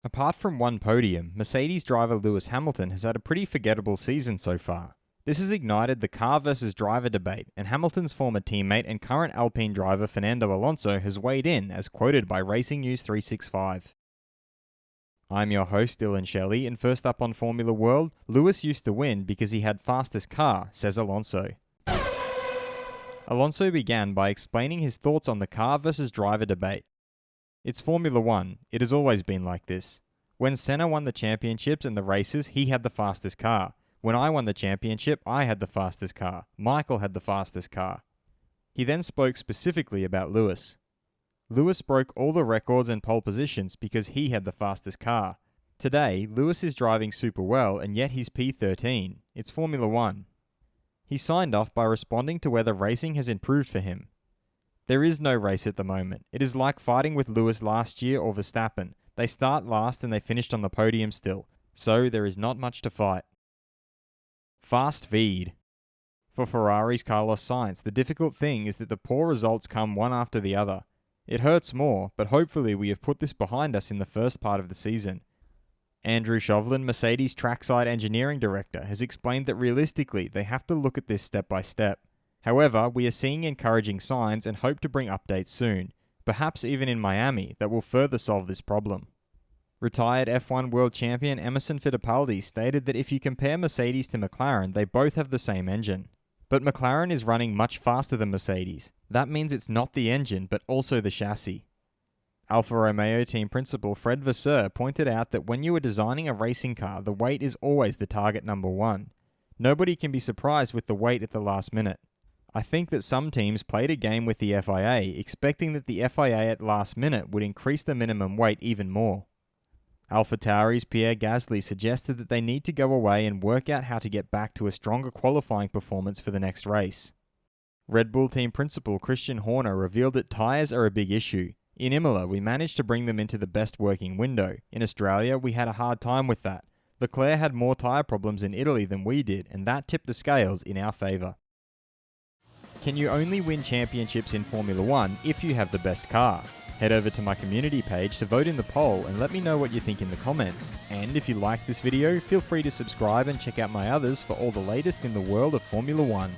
Apart from one podium, Mercedes driver Lewis Hamilton has had a pretty forgettable season so far. This has ignited the car versus driver debate, and Hamilton's former teammate and current Alpine driver Fernando Alonso has weighed in, as quoted by Racing News 365. I'm your host Dillon Shelley, and first up on Formula World, Lewis used to win because he had fastest car, says Alonso. Alonso began by explaining his thoughts on the car versus driver debate. It's Formula 1, it has always been like this. When Senna won the championships and the races, he had the fastest car. When I won the championship, I had the fastest car. Michael had the fastest car. He then spoke specifically about Lewis. Lewis broke all the records and pole positions because he had the fastest car. Today, Lewis is driving super well and yet he's P13. It's Formula 1. He signed off by responding to whether racing has improved for him. There is no race at the moment. It is like fighting with Lewis last year or Verstappen. They start last and they finished on the podium still. So there is not much to fight. Fast feed. For Ferrari's Carlos Sainz, the difficult thing is that the poor results come one after the other. It hurts more, but hopefully we have put this behind us in the first part of the season. Andrew Chauvelin, Mercedes trackside engineering director, has explained that realistically they have to look at this step by step. However, we are seeing encouraging signs and hope to bring updates soon, perhaps even in Miami, that will further solve this problem. Retired F1 world champion Emerson Fittipaldi stated that if you compare Mercedes to McLaren, they both have the same engine. But McLaren is running much faster than Mercedes. That means it's not the engine, but also the chassis. Alfa Romeo team principal Fred Vasseur pointed out that when you are designing a racing car, the weight is always the target number one. Nobody can be surprised with the weight at the last minute. I think that some teams played a game with the FIA, expecting that the FIA at last minute would increase the minimum weight even more. AlphaTauri's Pierre Gasly suggested that they need to go away and work out how to get back to a stronger qualifying performance for the next race. Red Bull team principal Christian Horner revealed that tyres are a big issue. In Imola, we managed to bring them into the best working window. In Australia, we had a hard time with that. Leclerc had more tyre problems in Italy than we did, and that tipped the scales in our favour. Can you only win championships in Formula 1 if you have the best car? Head over to my community page to vote in the poll and let me know what you think in the comments. And if you like this video, feel free to subscribe and check out my others for all the latest in the world of Formula 1.